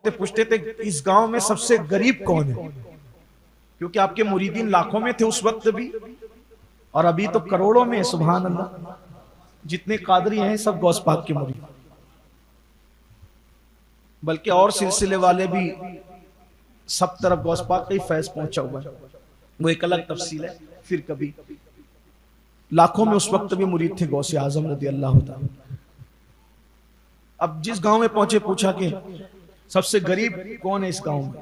पूछते पूछते थे इस गांव में सबसे गरीब कौन है, क्योंकि आपके मुरीदीन लाखों में थे उस वक्त भी, और अभी तो करोड़ों में। सुभान अल्लाह, जितने कादरी हैं सब गौस पाक के मुरीद, बल्कि और सिलसिले वाले भी सब तरफ गौस पाक का ही फैज पहुंचा हुआ है, वो एक अलग तफसील है फिर कभी। लाखों में उस वक्त भी मुरीद थे गौस आजम रज़ी अल्लाह ताला। अब जिस गांव में पहुंचे पूछा कि सबसे गरीब कौन है इस गांव में।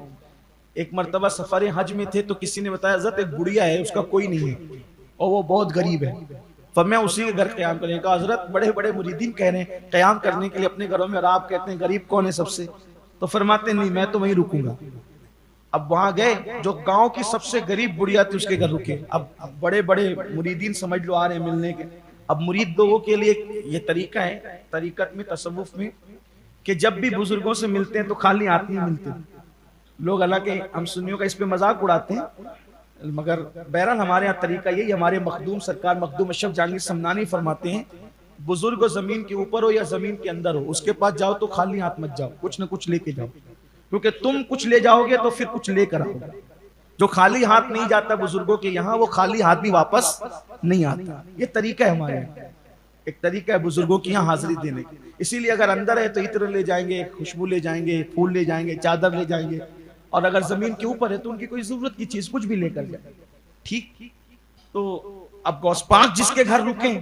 एक मर्तबा सफर हज में थे तो किसी ने बताया हज़रत एक बुढ़िया है, उसका कोई नहीं है और वो बहुत गरीब है, तो मैं उसी के घर क़याम करने का। हजरत बड़े बड़े मुरीदीन कह रहे हैं क़याम करने के लिए अपने घरों में, और आप कहते हैं गरीब कौन है सबसे, तो फरमाते नहीं मैं तो वहीं रुकूंगा। अब वहां गए, जो गांव की सबसे गरीब बुढ़िया थी उसके घर रुके। अब बड़े बड़े मुरीदीन समझ लो आ रहे हैं मिलने के। अब मुरीद लोगों के लिए ये तरीका है तरीकत में, तसव्वुफ में, कि जब भी बुजुर्गों से मिलते हैं तो खाली हाथ नहीं मिलते लोग। हालांकि हम सुन्नियों का इस पे मजाक उड़ाते हैं, मगर बहरहाल हमारे यहाँ तरीका यही। हमारे मखदूम सरकार मखदूम अशरफ जहांगीर समनानी फरमाते हैं, बुजुर्ग जमीन के ऊपर हो या जमीन के अंदर हो, उसके पास जाओ तो खाली हाथ मत जाओ, कुछ ना कुछ लेके जाओ, क्योंकि तुम कुछ ले जाओगे तो फिर कुछ लेकर आओगे। जो खाली हाथ नहीं जाता बुजुर्गों के यहाँ, वो खाली हाथ भी वापस नहीं आता। ये तरीका है हमारे यहाँ, एक तरीका है बुजुर्गों की यहाँ हाजिरी देने की। इसीलिए अगर अंदर है तो इत्र ले जाएंगे, खुशबू ले जाएंगे, फूल ले जाएंगे, चादर ले जाएंगे, और अगर जमीन के ऊपर है तो उनकी कोई जरूरत की चीज कुछ भी लेकर जाए। ठीक, तो अब गौस पाक जिसके घर रुके,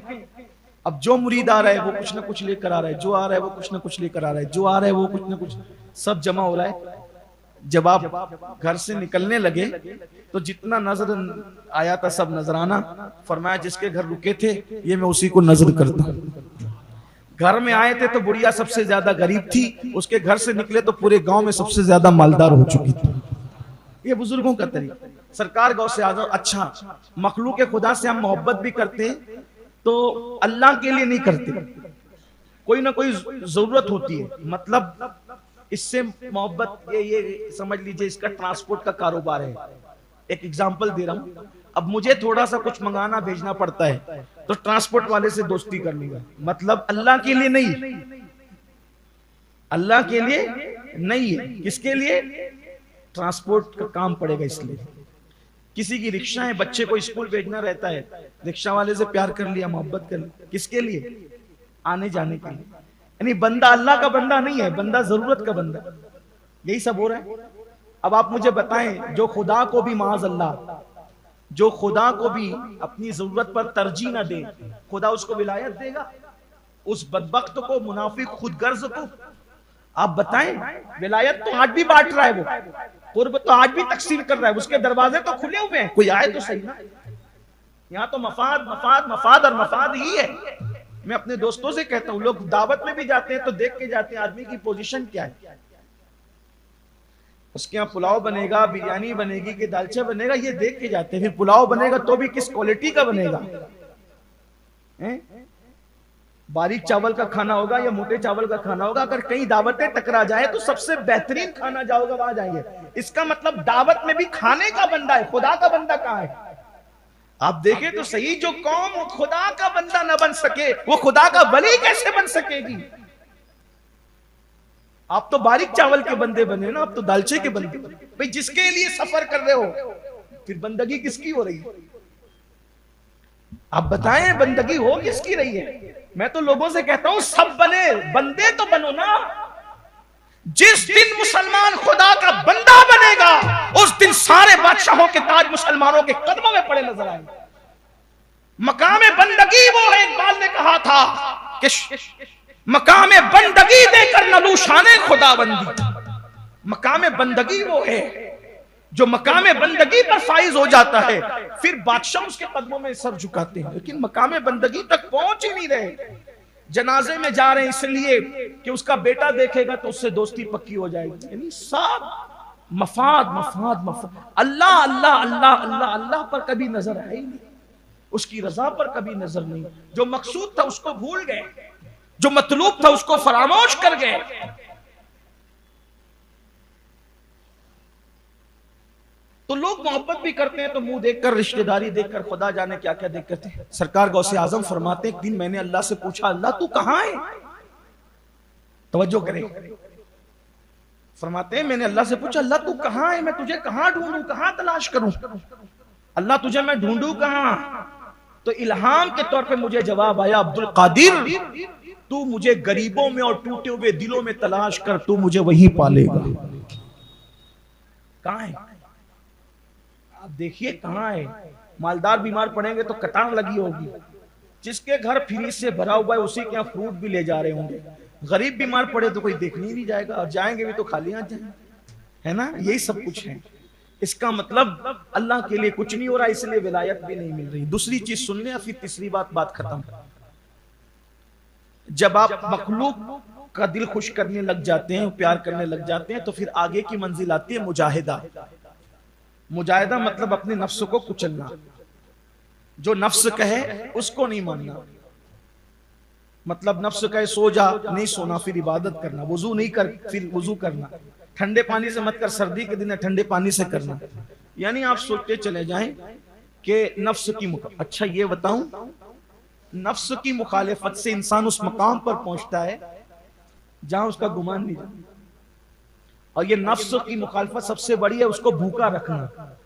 अब जो मुरीद आ रहा है वो कुछ ना कुछ लेकर आ रहा है, जो आ रहा है वो कुछ ना कुछ लेकर आ रहा है, जो आ रहा है वो कुछ ना कुछ, सब जमा हो रहा है। जब आप घर से निकलने लगे तो जितना नजर आया था सब नजराना। फरमाया जिसके घर रुके थे ये मैं उसी को नजर करता हूं। घर में आए थे तो बुढ़िया सबसे ज्यादा गरीब थी, उसके घर से निकले तो पूरे गांव में सबसे ज्यादा मालदार हो चुकी थी। ये बुजुर्गों का तरीका। सरकार गौ से आजम, अच्छा मखलूक खुदा से हम मोहब्बत भी करते तो अल्लाह के लिए नहीं करते, कोई ना कोई जरूरत होती है। मतलब इससे मोहब्बत ये समझ लीजिए इसका ट्रांसपोर्ट का कारोबार है। एक एग्जांपल दे रहा हूं, अब मुझे थोड़ा सा कुछ मंगाना भेजना पड़ता है तो ट्रांसपोर्ट वाले से दोस्ती कर लूंगा, मतलब अल्लाह के लिए नहीं, अल्लाह के लिए नहीं है, किसके लिए? ट्रांसपोर्ट का काम पड़ेगा इसलिए। किसी की रिक्शा है, बच्चे को स्कूल भेजना रहता है, रिक्शा वाले से प्यार कर लिया, मोहब्बत कर लिया, किसके लिए? आने जाने के लिए। यानी बंदा अल्लाह का बंदा नहीं है, बंदा जरूरत का बंदा। यही सब हो रहा है। अब आप मुझे बताएं, जो खुदा को भी माज अल्लाह, जो खुदा को भी अपनी जरूरत पर तरजीह न दे, खुदा उसको विलायत देगा? उस बदबख्त को, मुनाफिक खुदगर्ज को आप बताएं, विलायत तो आज भी बांट रहा है, वो कुर्ब तो आज भी तकसीम कर रहा है, उसके दरवाजे तो खुले हुए हैं, कोई आए तो सही ना। यहाँ तो मफाद मफाद मफाद और मफाद ही है। मैं अपने दोस्तों से कहता हूँ, लोग दावत में भी जाते हैं तो देख के जाते हैं आदमी की पोजीशन क्या है, उसके यहाँ पुलाव बनेगा, बिरयानी बनेगी कि दालचा बनेगा, ये देख के जाते हैं। फिर पुलाव बनेगा तो भी किस क्वालिटी का बनेगा, बारीक चावल का खाना होगा या मोटे चावल का खाना होगा। अगर कहीं दावतें टकरा जाए तो सबसे बेहतरीन खाना जाओगा वहां जाएंगे। इसका मतलब दावत में भी खाने का बंदा है, खुदा का बंदा कहाँ है? आप देखें तो सही, जो कौम खुदा का बंदा न बन सके वो खुदा का वली कैसे बन सकेगी? आप तो बारीक चावल के बंदे बने ना, आप तो दालचे के बंदे बने। भाई जिसके लिए सफर कर रहे हो फिर बंदगी किसकी हो रही है? आप बताएं बंदगी हो किसकी रही है? मैं तो लोगों से कहता हूं सब बने, बंदे तो बनो ना। जिस दिन मुसलमान खुदा का बंदा बनेगा उस दिन सारे बादशाहों के ताज मुसलमानों के कदमों में पड़े नजर आएंगे। मकामे बंदगी वो है, इकबाल ने कहा था कि मकामे बंदगी देकर नलूशाने खुदाबंदी। मकामे बंदगी वो है जो मकामे बंदगी पर फाइज हो जाता है, फिर बादशाह उसके कदमों में सर झुकाते हैं, लेकिन मकामे बंदगी तक पहुंच ही नहीं रहे। जनाजे में जा रहे हैं इसलिए कि उसका बेटा देखेगा तो उससे दोस्ती पक्की हो जाएगी। यानी सब मफाद मफाद मफाद। अल्लाह अल्लाह अल्लाह अल्लाह अल्लाह पर कभी नजर आई नहीं, उसकी रजा पर कभी नजर नहीं। जो मकसूद था उसको भूल गए, जो मतलूब था उसको फरामोश कर गए। तो लोग मोहब्बत भी करते हैं तो मुंह देखकर, रिश्तेदारी देखकर, खुदा जाने क्या क्या देख करते हैं। सरकार गौसे आजम फरमाते, एक दिन मैंने अल्लाह से पूछा, अल्लाह तू कहां है? तवज्जो करें, फरमाते हैं मैंने अल्लाह से पूछा, अल्लाह तू कहाँ है, मैं तुझे कहाँ ढूंढूं, कहाँ तलाश करूं, अल्लाह तुझे मैं ढूंढूं कहाँ। तो इल्हाम के तौर पे मुझे जवाब आया, अब्दुल कादिर तू मुझे गरीबों में और टूटे हुए दिलों में तलाश कर, तू मुझे वहीं पालेगा। कहाँ है आप देखिए, कहाँ है। मालदार बीमार पड़ेंगे तो कतार लगी होगी, जिसके घर फ्रीज से भरा हुआ है उसी के यहाँ फ्रूट भी ले जा रहे होंगे। गरीब बीमार पड़े तो कोई देखने ही नहीं जाएगा, और जाएंगे भी तो खाली हाथ जाएंगे, है ना। यही सब कुछ है। इसका मतलब अल्लाह के लिए कुछ नहीं हो रहा, इसलिए विलायत भी नहीं मिल रही। दूसरी चीज सुन लें, फिर तीसरी बात खत्म। जब आप मखलूक का दिल खुश करने लग जाते हैं, प्यार करने लग जाते हैं, तो फिर आगे की मंजिल आती है मुजाहिदा। मुजाहिदा मतलब अपने नफ्स को कुचलना, जो नफ्स कहे उसको नहीं मानना। मतलब नफ्स कहे सो जा, नहीं सोना, फिर इबादत करना। वुजू नहीं कर, फिर वुजू करना। ठंडे पानी से मत कर, सर्दी के दिन है ठंडे पानी से करना। यानी आप सोचते चले जाएं कि नफ्स की अच्छा ये बताऊं, नफ्स की मुखालिफत से इंसान उस मकाम पर पहुंचता है जहां उसका गुमान नहीं जाता। और ये नफ्स की मुखालिफत सबसे बड़ी है, उसको भूखा रखना,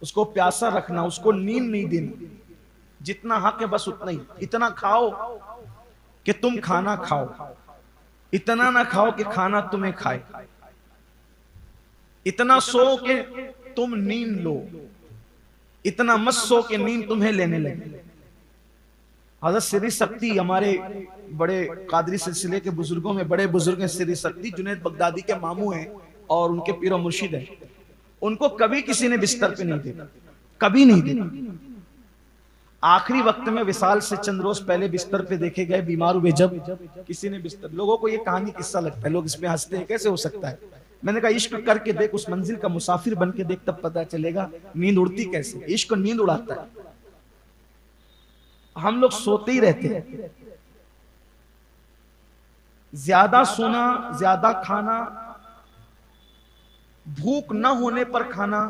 उसको प्यासा रखना, उसको नींद नहीं देना। जितना हक है बस उतना ही। इतना खाओ कि तुम खाना खाओ, इतना ना खाओ कि खाना तुम्हें खाए, इतना सो कि तुम नींद लो, इतना मत सो कि नींद तुम्हें लेने लगे। हज़रत सिरी सक्ती हमारे बड़े कादरी सिलसिले के बुजुर्गों में बड़े बुजुर्ग हैं। सिरी सक्ती जुनैद बगदादी के मामू हैं और उनके पीर मुर्शिद हैं। उनको कभी किसी ने बिस्तर पे नहीं देखा, कभी नहीं देखा। आखिरी वक्त में विसाल से चंद रोज पहले बिस्तर पे देखे गए, बीमार हुए जब, किसी ने बिस्तर, लोगों को ये कहानी किस्सा लगता है, लोग इसमें हंसते हैं, कैसे हो सकता है। मैंने कहा इश्क करके देख, उस मंजिल का मुसाफिर बन के देख, तब पता चलेगा नींद उड़ती कैसे। इश्क नींद उड़ाता है। हम लोग सोते ही रहते हैं। ज्यादा सोना, ज्यादा खाना, भूख न होने पर खाना।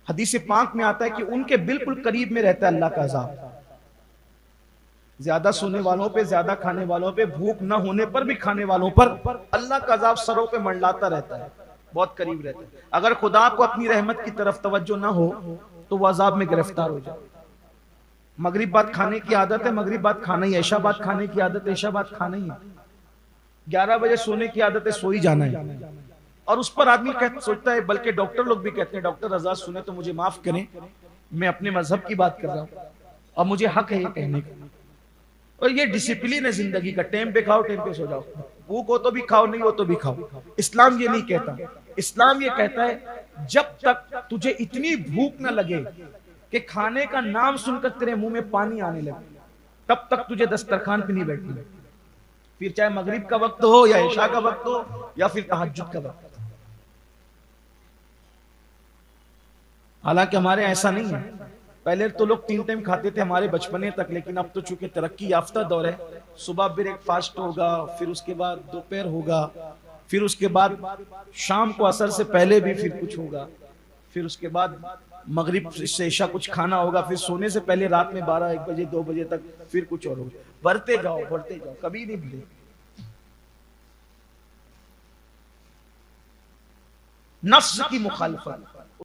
हदीस पाक में आता है कि उनके बिल्कुल करीब में रहता है अल्लाह का अज़ाब। ज्यादा सोने वालों पे, ज्यादा खाने वालों पे, भूख न होने पर भी खाने वालों पर अल्लाह का अज़ाब सरों पे मंडलाता रहता है, बहुत करीब रहता है। अगर खुदा को अपनी रहमत की तरफ तवज्जो ना हो तो वह अज़ाब में गिरफ्तार हो जाए। मगरिब बाद खाने की आदत है, मगरिब बाद खाना ही है। ऐशा बाद खाने की आदत है, ऐशा बाद खाना ही है। 11 बजे सोने की आदत है, सो ही जाना है। और उस पर आदमी सोचता है, बल्कि डॉक्टर लोग भी कहते हैं, डॉक्टर रजा सुने तो मुझे माफ करें, मैं अपने मजहब की बात कर रहा हूं और मुझे हक है ये कहने का। और ये डिसिप्लिन है जिंदगी का, टाइम पे खाओ, टाइम पे सो जाओ, भूख हो तो भी खाओ, नहीं हो तो भी खाओ। इस्लाम ये नहीं कहता। इस्लाम ये कहता है जब तक तुझे इतनी भूख न लगे कि खाने का नाम सुनकर तेरे मुंह में पानी आने लगे, तब तक तुझे दस्तरखान पे नहीं बैठना। फिर चाहे मगरिब का वक्त हो या इशा का वक्त हो या फिर तहज्जुद का वक्त। हालांकि हमारे ऐसा नहीं है। पहले तो लोग 3 टाइम खाते थे हमारे बचपने तक, लेकिन अब तो चूंकि तरक्की याफ्ता दौर है, सुबह ब्रेकफास्ट होगा, फिर उसके बाद दोपहर होगा, फिर उसके बाद शाम को असर से पहले भी फिर कुछ होगा, फिर उसके बाद मगरिब से इशा कुछ खाना होगा, फिर सोने से पहले रात में 12, 1 बजे, 2 बजे तक फिर कुछ और होगा। बढ़ते जाओ, कभी नहीं भूले। नफ्स की मुखालिफत,